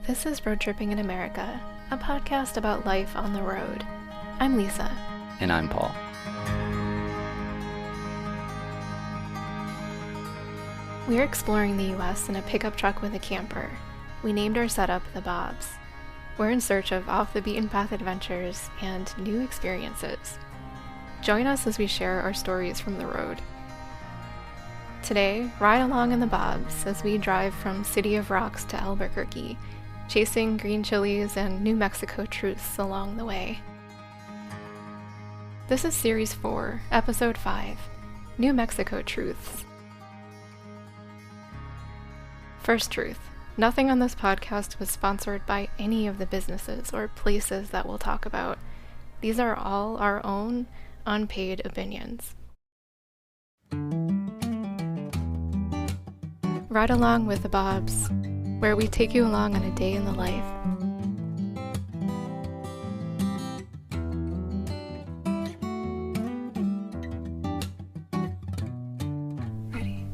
This is Road Tripping in America, a podcast about life on the road. I'm Lisa. And I'm Paul. We're exploring the U.S. in a pickup truck with a camper. We named our setup the Bobs. We're in search of off-the-beaten-path adventures and new experiences. Join us as we share our stories from the road. Today, ride along in the Bobs as we drive from City of Rocks to Albuquerque, chasing green chilies and New Mexico truths along the way. This is Series 4, Episode 5, New Mexico Truths. First truth, nothing on this podcast was sponsored by any of the businesses or places that we'll talk about. These are all our own, unpaid opinions. Ride along with the Bobs, where we take you along on a day in the life. Ready?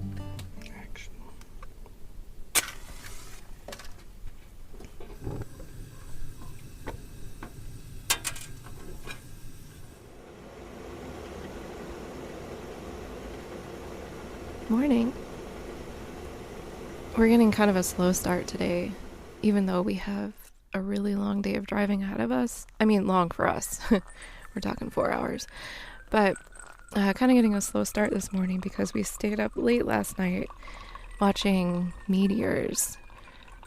Action. Morning. We're getting kind of a slow start today, even though we have a really long day of driving ahead of us. I mean, long for us. We're talking 4 hours. But kind of getting a slow start this morning because we stayed up late last night watching meteors,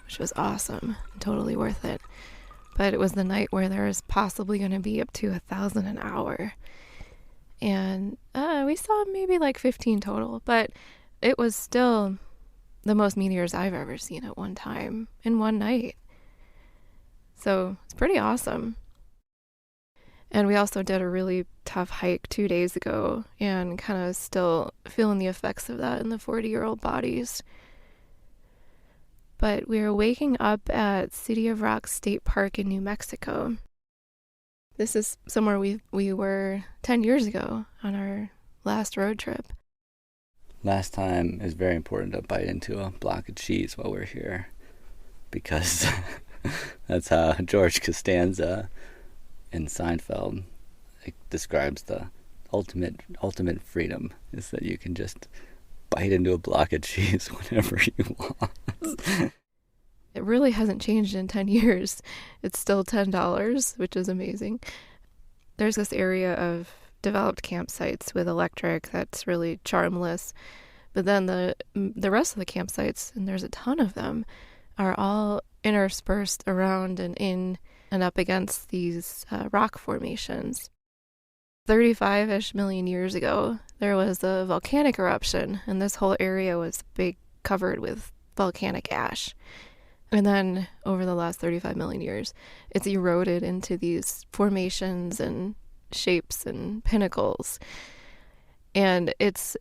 which was awesome. Totally worth it. But it was the night where there was possibly going to be up to 1,000 an hour. And we saw maybe like 15 total, but it was still the most meteors I've ever seen at one time in one night. So it's pretty awesome. And we also did a really tough hike 2 days ago and kind of still feeling the effects of that in the 40-year-old bodies. But we were waking up at City of Rocks State Park in New Mexico. This is somewhere we were 10 years ago on our last road trip. Last time it was very important to bite into a block of cheese while we're here, because that's how George Costanza in Seinfeld describes the ultimate freedom, is that you can just bite into a block of cheese whenever you want. It really hasn't changed in 10 years. It's still $10, which is amazing. There's this area of developed campsites with electric that's really charmless. But then the rest of the campsites, and there's a ton of them, are all interspersed around and in and up against these rock formations. 35-ish million years ago, there was a volcanic eruption, and this whole area was covered with volcanic ash. And then over the last 35 million years, it's eroded into these formations and shapes and pinnacles. And it's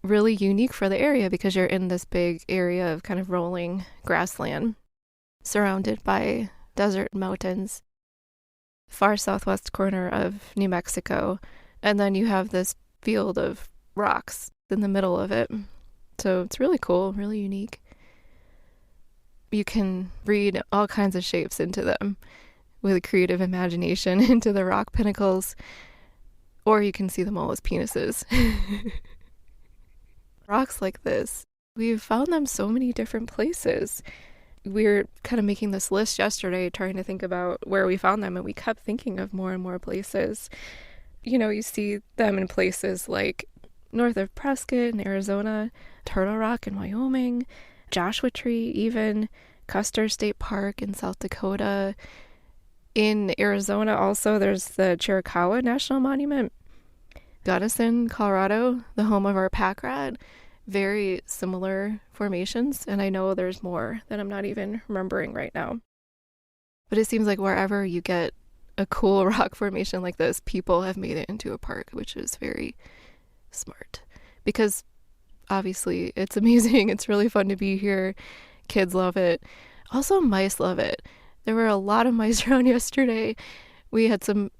really unique for the area because you're in this big area of kind of rolling grassland surrounded by desert mountains, far southwest corner of New Mexico. And then you have this field of rocks in the middle of it. So it's really cool, really unique. You can read all kinds of shapes into them with a creative imagination into the rock pinnacles, or you can see them all as penises. Rocks like this, we've found them so many different places. We were kind of making this list yesterday, trying to think about where we found them, and we kept thinking of more and more places. You know, you see them in places like north of Prescott in Arizona, Turtle Rock in Wyoming, Joshua Tree even, Custer State Park in South Dakota. In Arizona also, there's the Chiricahua National Monument. Gunnison, Colorado, the home of our pack rat. Very similar formations, and I know there's more that I'm not even remembering right now. But it seems like wherever you get a cool rock formation like this, people have made it into a park, which is very smart. Because obviously it's amazing. It's really fun to be here. Kids love it. Also, mice love it. There were a lot of mice around yesterday. We had some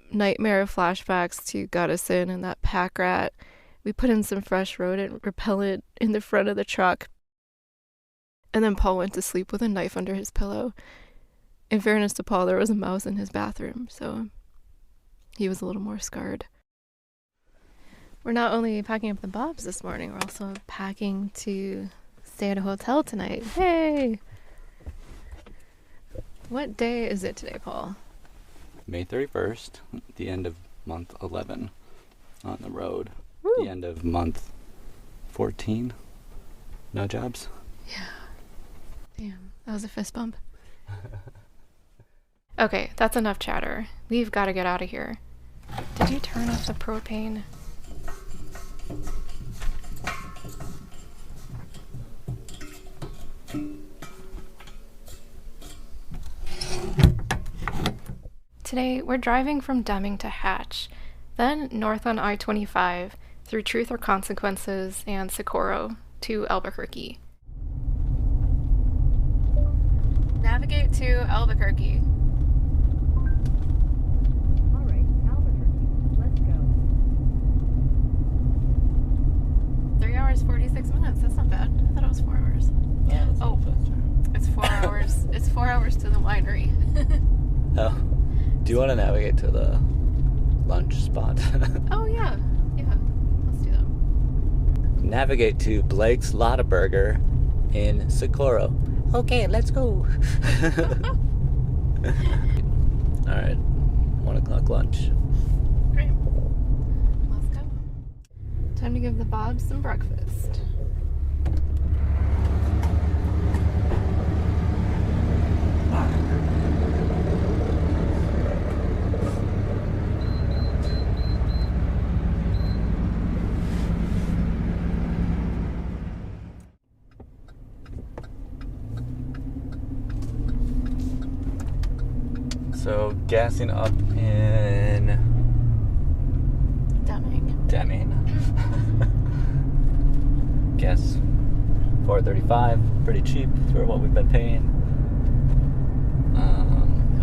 nightmare flashbacks to Gunnison and that pack rat. We put in some fresh rodent repellent in the front of the truck. And then Paul went to sleep with a knife under his pillow. In fairness to Paul, there was a mouse in his bathroom, so he was a little more scarred. We're not only packing up the bobs this morning, we're also packing to stay at a hotel tonight. Hey! What day is it today, Paul? May 31st, the end of month 11 on the road. Woo. The end of month 14. No jobs. Yeah. Damn, that was a fist bump. Okay, that's enough chatter. We've got to get out of here. Did you turn off the propane? Today, we're driving from Deming to Hatch, then north on I-25 through Truth or Consequences and Socorro to Albuquerque. Navigate to Albuquerque. All right, Albuquerque, let's go. 3 hours, 46 minutes. That's not bad. I thought it was 4 hours. Yeah, that's Oh. faster. It's 4 hours. It's 4 hours to the winery. Oh. Do you want to navigate to the lunch spot? Oh, yeah. Yeah. Let's do that. Navigate to Blake's Lotta Burger in Socorro. Okay, let's go. Alright. 1 o'clock lunch. Great. Let's go. Time to give the Bobs some breakfast. So, gassing up in Deming. Gas $4.35, pretty cheap for what we've been paying.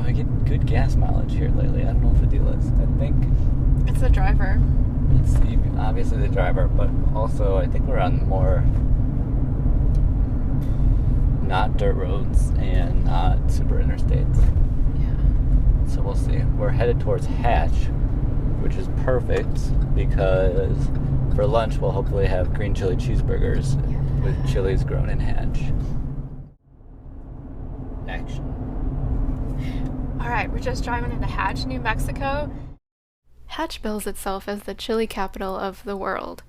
I get good gas mileage here lately. I don't know what the deal is. I think It's the driver. it's obviously the driver, but also I think we're on more not dirt roads and not super interstates. Yeah. So we'll see. We're headed towards Hatch, which is perfect because for lunch we'll hopefully have green chili cheeseburgers with chilies grown in Hatch. Action. All right, we're just driving into Hatch, New Mexico. Hatch bills itself as the chili capital of the world.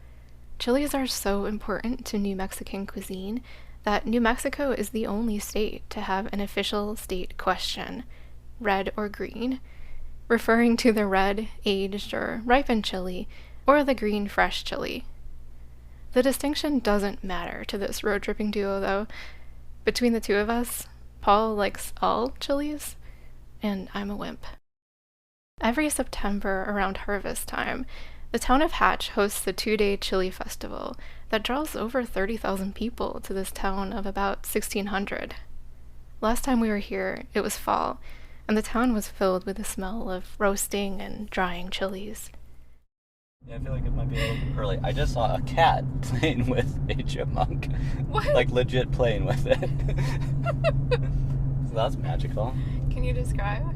Chilies are so important to New Mexican cuisine that New Mexico is the only state to have an official state question, red or green, referring to the red, aged, or ripened chili, or the green, fresh chili. The distinction doesn't matter to this road-tripping duo, though. Between the two of us, Paul likes all chilies, and I'm a wimp. Every September around harvest time, the town of Hatch hosts the 2-day chili festival that draws over 30,000 people to this town of about 1,600. Last time we were here, it was fall, and the town was filled with the smell of roasting and drying chilies. Yeah, I feel like it might be a little bit early. I just saw a cat playing with a chipmunk. What? Like legit playing with it. So that's magical. Can you describe?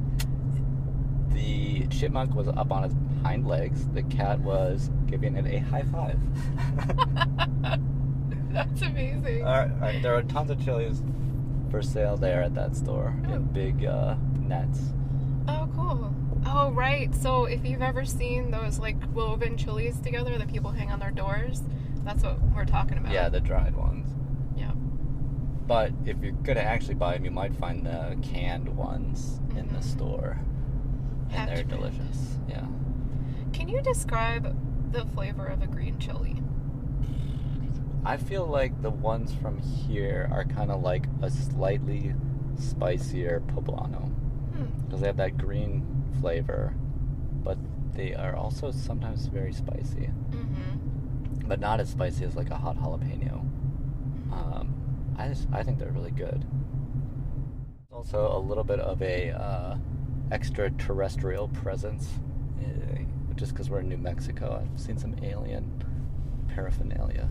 The chipmunk was up on its hind legs. The cat was giving it a high five. That's amazing. All right, there are tons of chilies for sale there at that store in big nets. Oh, cool. Oh, right. So if you've ever seen those like woven chilies together that people hang on their doors, that's what we're talking about. Yeah, the dried ones. Yeah. But if you're gonna actually buy them, you might find the canned ones in the store, and they're Hatch delicious. Yeah. Can you describe the flavor of a green chili? I feel like the ones from here are kind of like a slightly spicier poblano because they have that green flavor, but they are also sometimes very spicy, but not as spicy as like a hot jalapeno. I think they're really good. Also a little bit of a extraterrestrial presence, just because we're in New Mexico. I've seen some alien paraphernalia.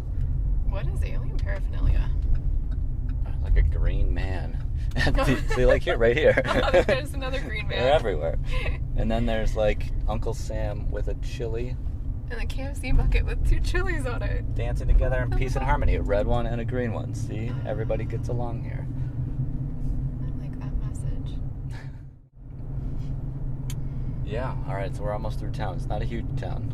What is alien paraphernalia? Like a green man. See, like here, right here. Oh, there's another green They're man. everywhere. And then there's like Uncle Sam with a chili And a KFC bucket with 2 chilies on it. dancing together in peace and harmony. A red one and a green one. See, everybody gets along here. I like that message. Yeah, alright, so we're almost through town. It's not a huge town.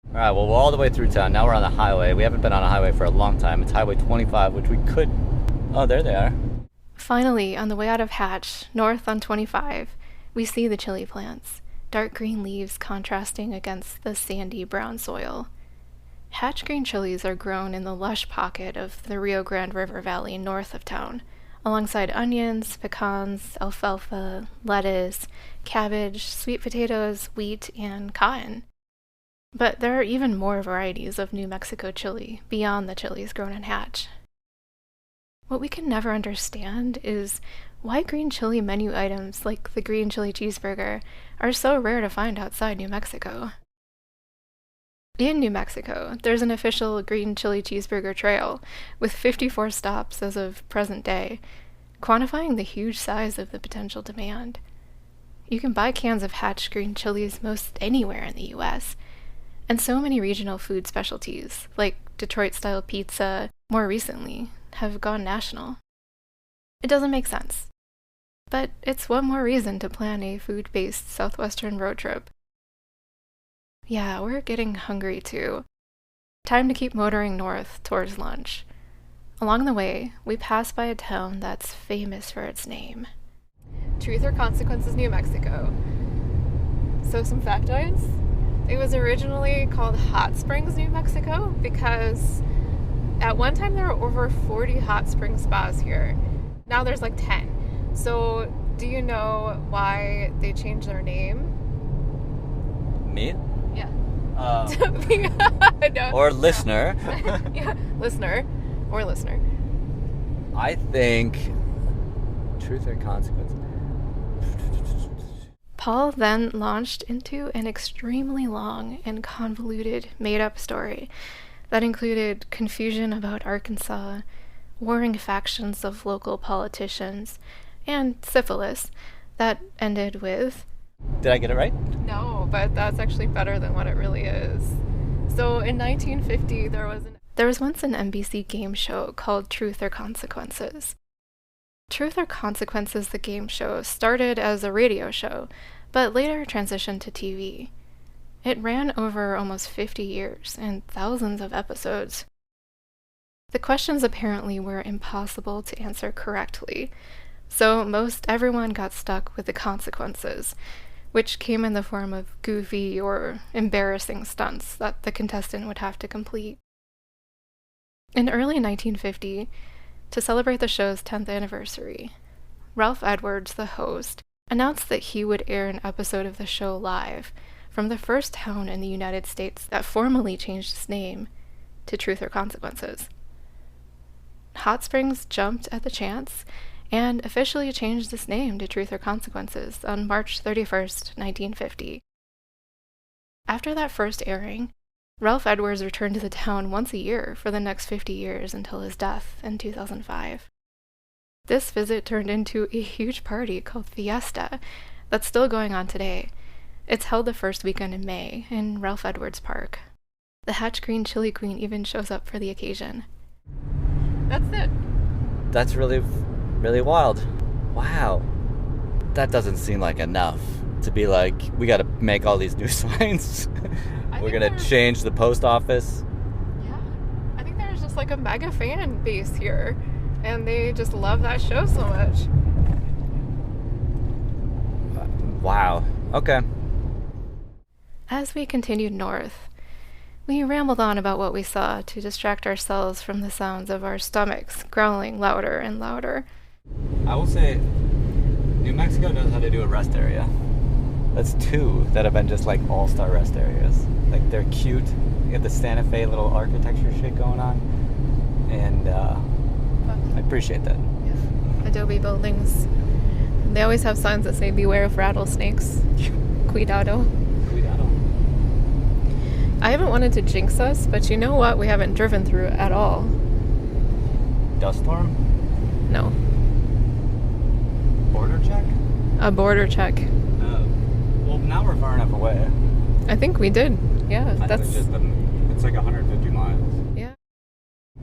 Alright, well, we're all the way through town. Now we're on the highway. We haven't been on a highway for a long time. It's Highway 25, which we could... Oh, there they are. Finally, on the way out of Hatch, north on 25, we see the chili plants, dark green leaves contrasting against the sandy brown soil. Hatch green chilies are grown in the lush pocket of the Rio Grande River Valley north of town, alongside onions, pecans, alfalfa, lettuce, cabbage, sweet potatoes, wheat, and cotton. But there are even more varieties of New Mexico chili beyond the chilies grown in Hatch. What we can never understand is why green chili menu items like the green chili cheeseburger are so rare to find outside New Mexico. In New Mexico, there's an official green chili cheeseburger trail with 54 stops as of present day, quantifying the huge size of the potential demand. You can buy cans of Hatch green chilies most anywhere in the US, and so many regional food specialties, like Detroit-style pizza, more recently, have gone national. It doesn't make sense. But it's one more reason to plan a food-based Southwestern road trip. Yeah, we're getting hungry too. Time to keep motoring north towards lunch. Along the way, we pass by a town that's famous for its name. Truth or Consequences, New Mexico. So some factoids. It was originally called Hot Springs, New Mexico, because at one time there were over 40 hot spring spas here. Now there's like 10. So do you know why they changed their name? Me? Yeah. No. Or listener. Yeah, listener. Or listener. I think... Truth or Consequence? Paul then launched into an extremely long and convoluted made-up story that included confusion about Arkansas, warring factions of local politicians, and syphilis that ended with... Did I get it right? No, but that's actually better than what it really is. So in 1950, there was once an NBC game show called Truth or Consequences. Truth or Consequences, the game show, started as a radio show, but later transitioned to TV. It ran over almost 50 years and thousands of episodes. The questions apparently were impossible to answer correctly, so most everyone got stuck with the consequences, which came in the form of goofy or embarrassing stunts that the contestant would have to complete. In early 1950, to celebrate the show's 10th anniversary, Ralph Edwards, the host, announced that he would air an episode of the show live from the first town in the United States that formally changed its name to Truth or Consequences. Hot Springs jumped at the chance and officially changed its name to Truth or Consequences on March 31st, 1950. After that first airing, Ralph Edwards returned to the town once a year for the next 50 years until his death in 2005. This visit turned into a huge party called Fiesta that's still going on today. It's held the first weekend in May in Ralph Edwards Park. The Hatch Green Chili Queen even shows up for the occasion. That's it. That's really, really wild. Wow. That doesn't seem like enough to be like, we gotta make all these new signs. We're gonna change the post office. Yeah. I think there's just like a mega fan base here, and they just love that show so much. Wow. Okay. As we continued north, we rambled on about what we saw to distract ourselves from the sounds of our stomachs growling louder and louder. I will say, New Mexico knows how to do a rest area. That's 2 that have been just like all-star rest areas. Like, they're cute. You got the Santa Fe little architecture shit going on. And I appreciate that. Yeah. Adobe buildings. They always have signs that say beware of rattlesnakes. Cuidado. Cuidado. I haven't wanted to jinx us, but you know what? We haven't driven through it at all. Dust storm? No. a border check. Well, now we're far enough away. I think we did. Yeah, I that's think it's like 150 miles. yeah.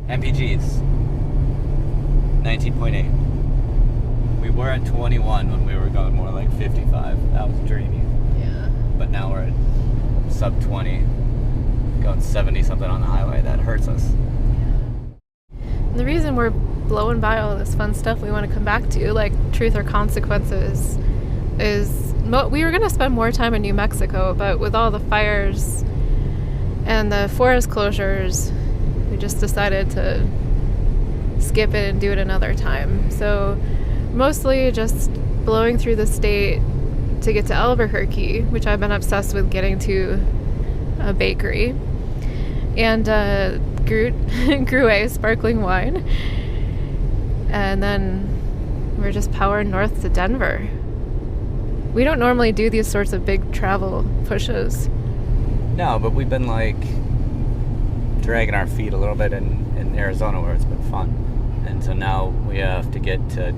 MPGs. 19.8. We were at 21 when we were going more like 55. That was dreamy. Yeah. But now we're at sub 20, going 70 something on the highway. That hurts us. And the reason we're blowing by all this fun stuff we want to come back to, like Truth or Consequences, is we were going to spend more time in New Mexico, but with all the fires and the forest closures, we just decided to skip it and do it another time. So mostly just blowing through the state to get to Albuquerque, which I've been obsessed with getting to a bakery, and Gruet sparkling wine. And then we're just powering north to Denver. We don't normally do these sorts of big travel pushes. No, but we've been like dragging our feet a little bit in Arizona where it's been fun. And so now we have to get to,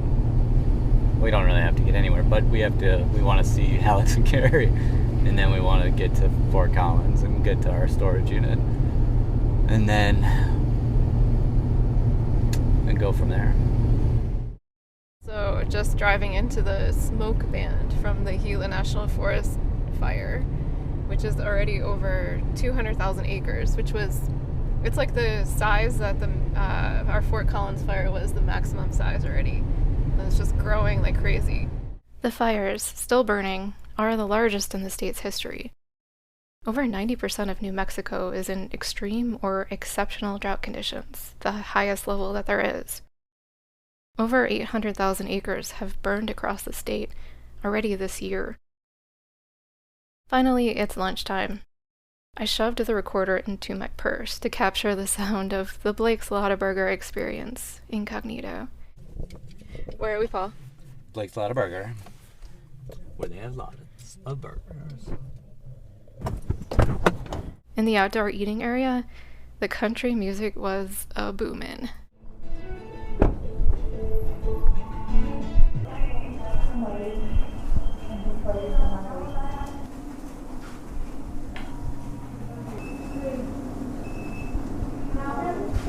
we don't really have to get anywhere, but we want to see Halleck's and Cary. And then we want to get to Fort Collins and get to our storage unit. And then go from there. So just driving into the smoke band from the Gila National Forest fire, which is already over 200,000 acres, it's like the size that our Fort Collins fire was, the maximum size already. And it's just growing like crazy. The fires, still burning, are the largest in the state's history. Over 90% of New Mexico is in extreme or exceptional drought conditions, the highest level that there is. Over 800,000 acres have burned across the state already this year. Finally, it's lunchtime. I shoved the recorder into my purse to capture the sound of the Blake's Lotaburger experience, incognito. Where are we, Paul? Blake's Lotaburger, where they have lots of burgers. In the outdoor eating area, the country music was a boomin'.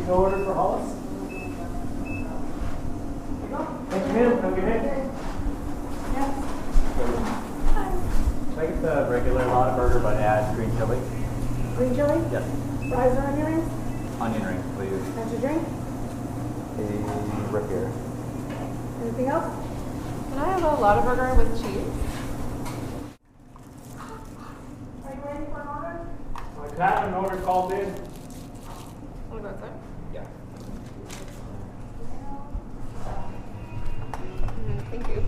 No order for Hollis? Thank you, ma'am. Have a good day. Yes. Can I get the regular Lotaburger but add green chili? Green chili? Yes. Fries or onion rings? Onion rings, please. And your drink? A root beer. Anything else? Can I have a Lotaburger with cheese? Are you ready for an order? Can I have an order called in? What about that? Yeah. Thank you.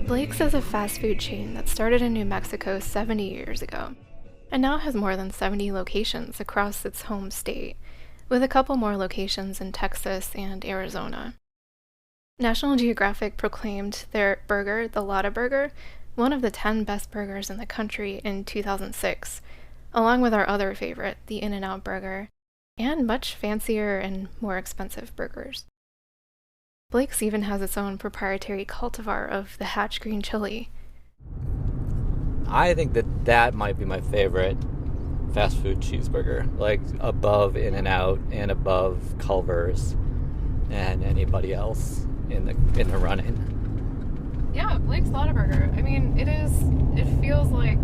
Blake's is a fast food chain that started in New Mexico 70 years ago, and now has more than 70 locations across its home state, with a couple more locations in Texas and Arizona. National Geographic proclaimed their burger, the Lotaburger, one of the 10 best burgers in the country in 2006, along with our other favorite, the In-N-Out Burger, and much fancier and more expensive burgers. Blake's even has its own proprietary cultivar of the Hatch green chili. I think that might be my favorite fast food cheeseburger, like above In-N-Out and above Culver's and anybody else in the running. Yeah, Blake's Lotaburger. I mean, it feels like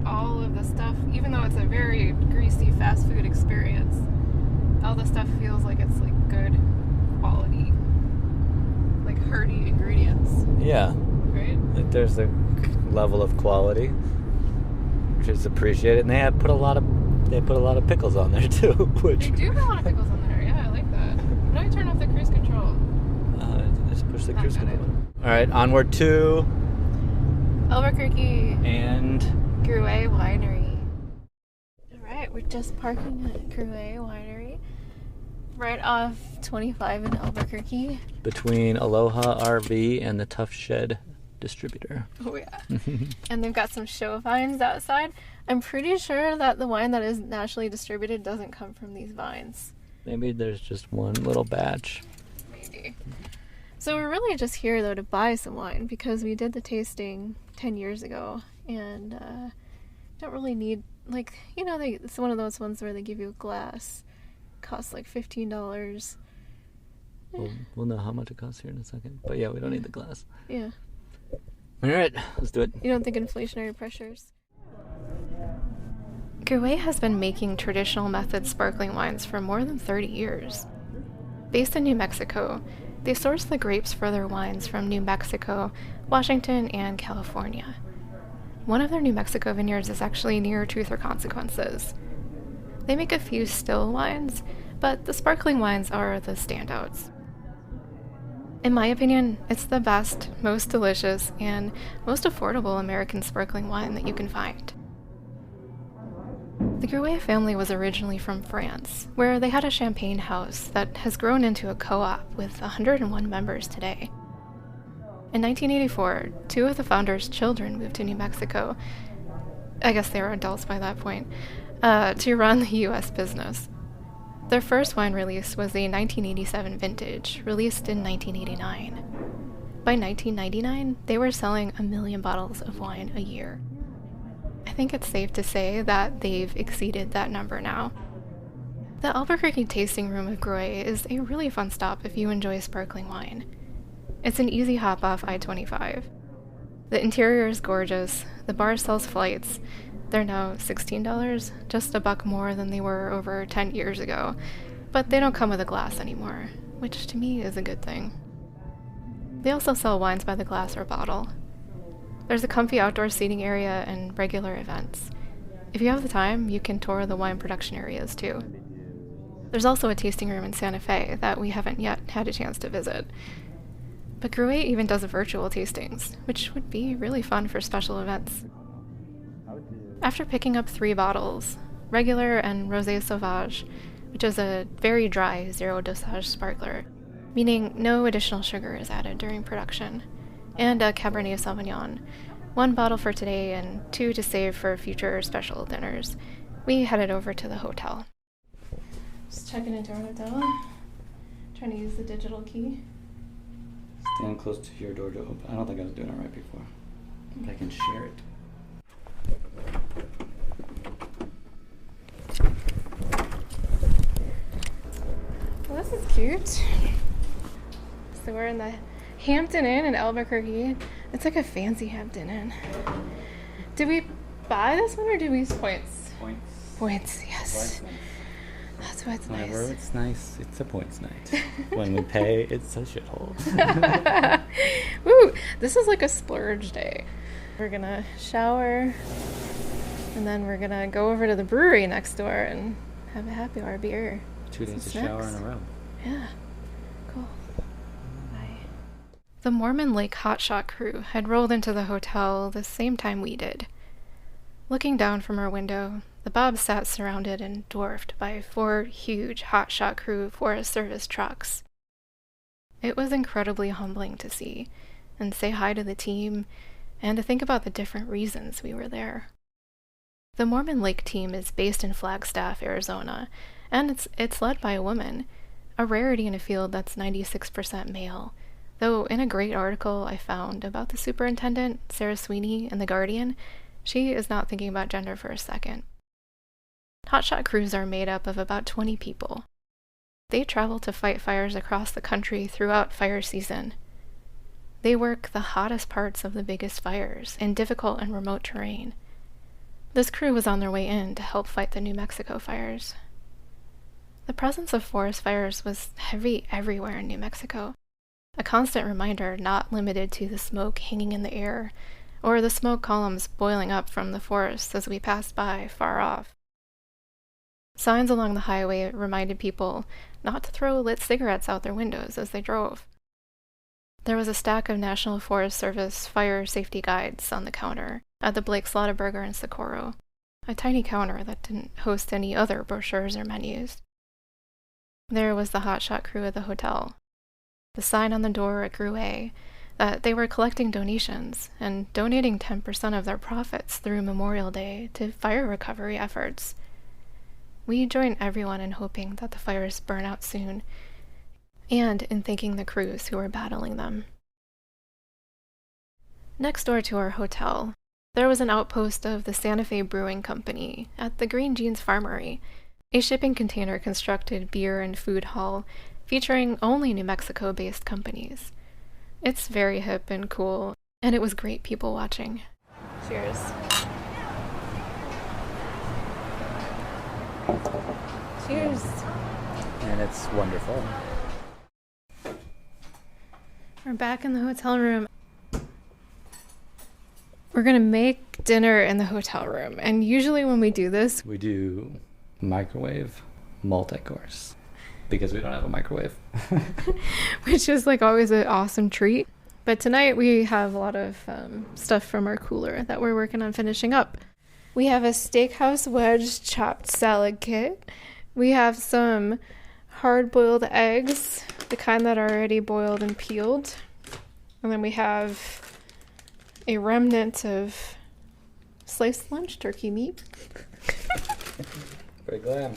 all of the stuff, even though it's a very greasy fast food experience, all the stuff feels like it's like good quality, like hearty ingredients, Yeah, right? like there's a level of quality which is appreciated, and they put a lot of pickles on there too, which They do have a lot of pickles on there. Yeah, I like that. Now you turn off the cruise control. just push the Not cruise got control. All right, onward to Albuquerque and Gruet Winery. All right, we're just parking at Gruet Winery, right off 25 in Albuquerque. between Aloha RV and the Tough Shed distributor. Oh yeah. And they've got some show vines outside. I'm pretty sure that the wine that is nationally distributed doesn't come from these vines. Maybe there's just one little batch. Maybe. So we're really just here, though, to buy some wine because we did the tasting 10 years ago and don't really need, like, it's one of those ones where they give you a glass. It costs like $15. We'll know how much it costs here in a second. But yeah, we don't need the glass. Yeah. All right, let's do it. You don't think inflationary pressures? Gruet has been making traditional method sparkling wines for more than 30 years. Based in New Mexico, they source the grapes for their wines from New Mexico, Washington, and California. One of their New Mexico vineyards is actually near Truth or Consequences. They make a few still wines, but the sparkling wines are the standouts. In my opinion, it's the best, most delicious, and most affordable American sparkling wine that you can find. The Gruet family was originally from France, where they had a champagne house that has grown into a co-op with 101 members today. In 1984, 2 of the founders' children moved to New Mexico, I guess they were adults by that point, to run the U.S. business. Their first wine release was a 1987 vintage, released in 1989. By 1999, they were selling 1 million bottles of wine a year. I think it's safe to say that they've exceeded that number now. The Albuquerque Tasting Room of Gruet is a really fun stop if you enjoy sparkling wine. It's an easy hop off I-25. The interior is gorgeous, the bar sells flights. They're now $16, just $1 more than they were over 10 years ago, but they don't come with a glass anymore, which to me is a good thing. They also sell wines by the glass or bottle. There's a comfy outdoor seating area and regular events. If you have the time, you can tour the wine production areas too. There's also a tasting room in Santa Fe that we haven't yet had a chance to visit. But Gruet even does virtual tastings, which would be really fun for special events. After picking up 3 bottles, regular and Rosé Sauvage, which is a very dry zero dosage sparkler, meaning no additional sugar is added during production, and a Cabernet Sauvignon, 1 bottle for today and 2 to save for future special dinners, we headed over to the hotel. Just checking into our hotel, trying to use the digital key. Stand close to your door to open. I don't think I was doing it right before, but I can share it. Well, this is cute. So we're in the Hampton Inn in Albuquerque. It's like a fancy Hampton Inn. Did we buy this one or did we use points? Points. Points, yes. Points. That's why it's Whenever nice. it's nice, it's a points night. When we pay, it's a shithole. Woo! This is like a splurge day. We're gonna shower, and then we're gonna go over to the brewery next door and have a happy hour beer. 2 days Some of shower in snacks. a row. Yeah. Cool. Bye. The Mormon Lake hotshot crew had rolled into the hotel the same time we did. Looking down from our window, the Bobs sat surrounded and dwarfed by 4 huge hotshot crew Forest Service trucks. It was incredibly humbling to see and say hi to the team and to think about the different reasons we were there. The Mormon Lake team is based in Flagstaff, Arizona, and it's led by a woman, a rarity in a field that's 96% male, though in a great article I found about the superintendent, Sarah Sweeney, in The Guardian, she is not thinking about gender for a second. Hotshot crews are made up of about 20 people. They travel to fight fires across the country throughout fire season. They work the hottest parts of the biggest fires in difficult and remote terrain. This crew was on their way in to help fight the New Mexico fires. The presence of forest fires was heavy everywhere in New Mexico, a constant reminder not limited to the smoke hanging in the air or the smoke columns boiling up from the forests as we passed by far off. Signs along the highway reminded people not to throw lit cigarettes out their windows as they drove. There was a stack of National Forest Service fire safety guides on the counter at the Blake Slaughterburger in Socorro, a tiny counter that didn't host any other brochures or menus. There was the hotshot crew at the hotel. The sign on the door at Gruet that they were collecting donations and donating 10% of their profits through Memorial Day to fire recovery efforts. We join everyone in hoping that the fires burn out soon and in thanking the crews who were battling them. Next door to our hotel, there was an outpost of the Santa Fe Brewing Company at the Green Jeans Farmery, a shipping container constructed beer and food hall featuring only New Mexico-based companies. It's very hip and cool, and it was great people watching. Cheers. Cheers. And it's wonderful. We're back in the hotel room. We're gonna make dinner in the hotel room, and usually when we do this, We do microwave multi-course because we don't have a microwave. which is like always an awesome treat. But tonight we have a lot of stuff from our cooler that we're working on finishing up. We have a steakhouse wedge chopped salad kit. We have some hard-boiled eggs, the kind that are already boiled and peeled. And then we have a remnant of sliced lunch turkey meat. Very glam.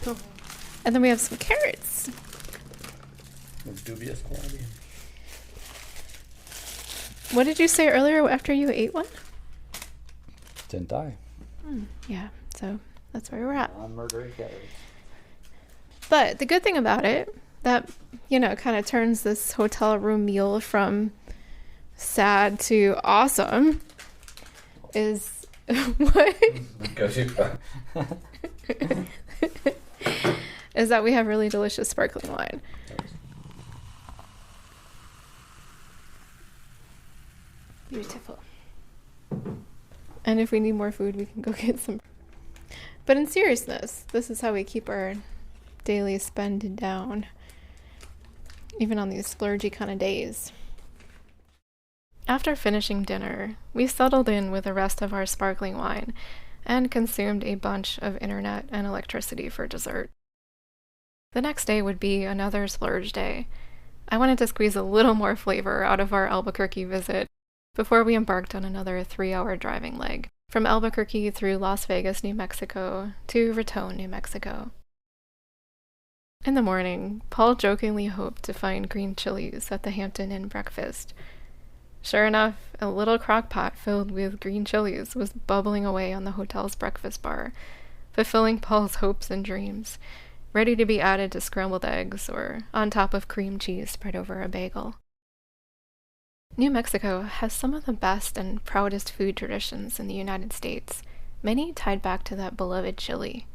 Oh. And then we have some carrots. With dubious quality. What did you say earlier after you ate one? Didn't die. Yeah, so that's where we're at. I'm murdering carrots. But the good thing about it, that, kind of turns this hotel room meal from sad to awesome, is what? Go too far. Is that we have really delicious sparkling wine. Beautiful. And if we need more food, we can go get some. But in seriousness, this is how we keep our daily spend down, even on these splurgy kind of days. After finishing dinner, we settled in with the rest of our sparkling wine and consumed a bunch of internet and electricity for dessert. The next day would be another splurge day. I wanted to squeeze a little more flavor out of our Albuquerque visit before we embarked on another 3-hour driving leg, from Albuquerque through Las Vegas, New Mexico, to Raton, New Mexico. In the morning, Paul jokingly hoped to find green chilies at the Hampton Inn breakfast. Sure enough, a little crock pot filled with green chilies was bubbling away on the hotel's breakfast bar, fulfilling Paul's hopes and dreams, ready to be added to scrambled eggs or on top of cream cheese spread over a bagel. New Mexico has some of the best and proudest food traditions in the United States, many tied back to that beloved chili.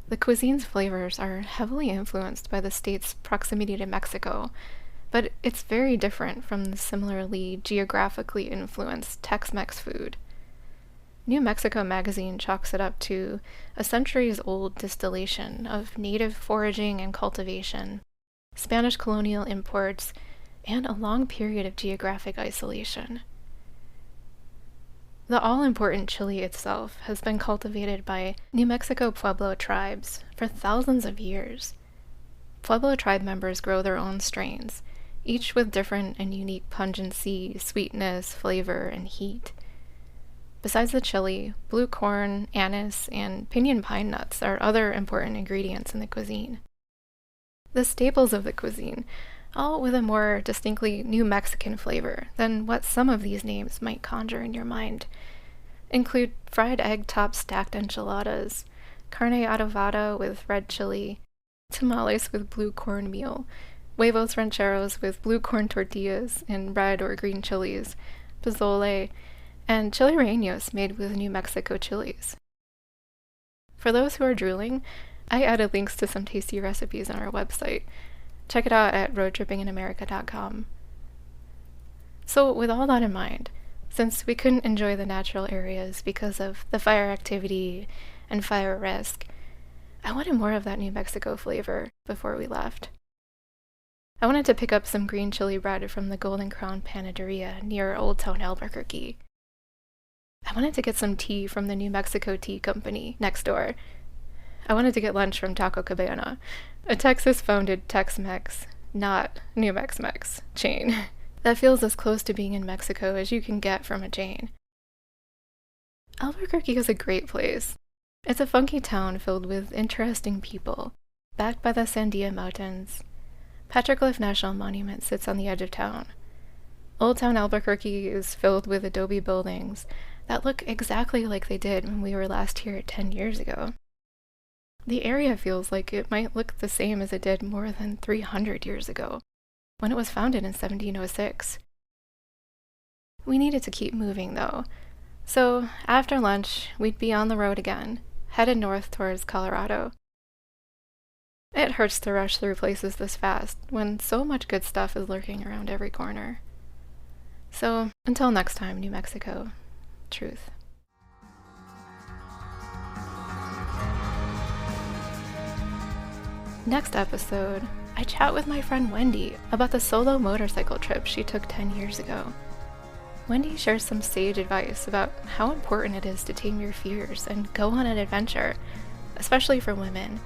The cuisine's flavors are heavily influenced by the state's proximity to Mexico, but it's very different from the similarly geographically influenced Tex-Mex food. New Mexico Magazine chalks it up to a centuries-old distillation of native foraging and cultivation, Spanish colonial imports, and a long period of geographic isolation. The all-important chili itself has been cultivated by New Mexico Pueblo tribes for thousands of years. Pueblo tribe members grow their own strains, each with different and unique pungency, sweetness, flavor, and heat. Besides the chili, blue corn, anise, and pinyon pine nuts are other important ingredients in the cuisine. The staples of the cuisine, all with a more distinctly New Mexican flavor than what some of these names might conjure in your mind, include fried egg-top stacked enchiladas, carne adobada with red chili, tamales with blue cornmeal, huevos rancheros with blue corn tortillas and red or green chilies, pozole, and chili rellenos made with New Mexico chilies. For those who are drooling, I added links to some tasty recipes on our website. Check it out at roadtrippinginamerica.com. So with all that in mind, since we couldn't enjoy the natural areas because of the fire activity and fire risk, I wanted more of that New Mexico flavor before we left. I wanted to pick up some green chili bread from the Golden Crown Panaderia near Old Town Albuquerque. I wanted to get some tea from the New Mexico Tea Company next door. I wanted to get lunch from Taco Cabana, a Texas-founded Tex-Mex, not New Mex-Mex, chain that feels as close to being in Mexico as you can get from a chain. Albuquerque is a great place. It's a funky town filled with interesting people, backed by the Sandia Mountains, Petroglyph National Monument sits on the edge of town. Old Town Albuquerque is filled with adobe buildings that look exactly like they did when we were last here 10 years ago. The area feels like it might look the same as it did more than 300 years ago, when it was founded in 1706. We needed to keep moving, though, so after lunch, we'd be on the road again, headed north towards Colorado. It hurts to rush through places this fast when so much good stuff is lurking around every corner. So, until next time, New Mexico, truth. Next episode, I chat with my friend Wendy about the solo motorcycle trip she took 10 years ago. Wendy shares some sage advice about how important it is to tame your fears and go on an adventure, especially for women,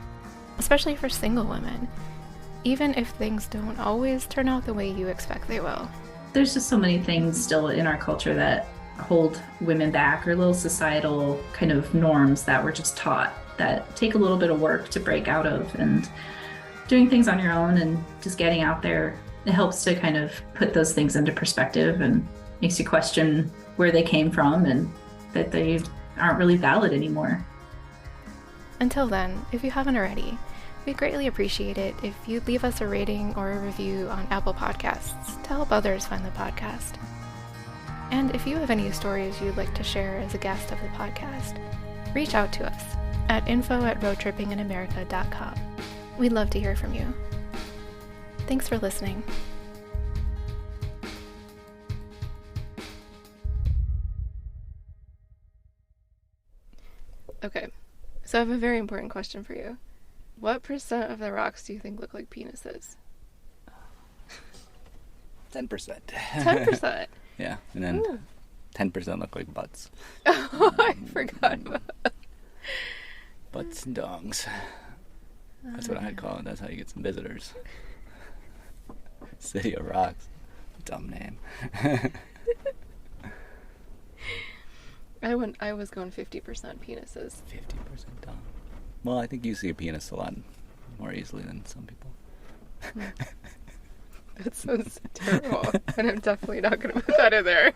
especially for single women, even if things don't always turn out the way you expect they will. There's just so many things still in our culture that hold women back, or little societal kind of norms that we're just taught that take a little bit of work to break out of, and doing things on your own and just getting out there, it helps to kind of put those things into perspective and makes you question where they came from and that they aren't really valid anymore. Until then, if you haven't already, we'd greatly appreciate it if you'd leave us a rating or a review on Apple Podcasts to help others find the podcast. And if you have any stories you'd like to share as a guest of the podcast, reach out to us at info@roadtrippinginamerica.com. We'd love to hear from you. Thanks for listening. Okay, so I have a very important question for you. What % of the rocks do you think look like penises? 10%. 10%? Yeah, and then Ooh. 10% look like butts. Oh, I forgot about that. Butts and dongs. That's what I'd call it. That's how you get some visitors. City of Rocks. Dumb name. I was going 50% penises. 50% dong. Well, I think you see a penis a lot more easily than some people. That sounds terrible, and I'm definitely not going to put that in there.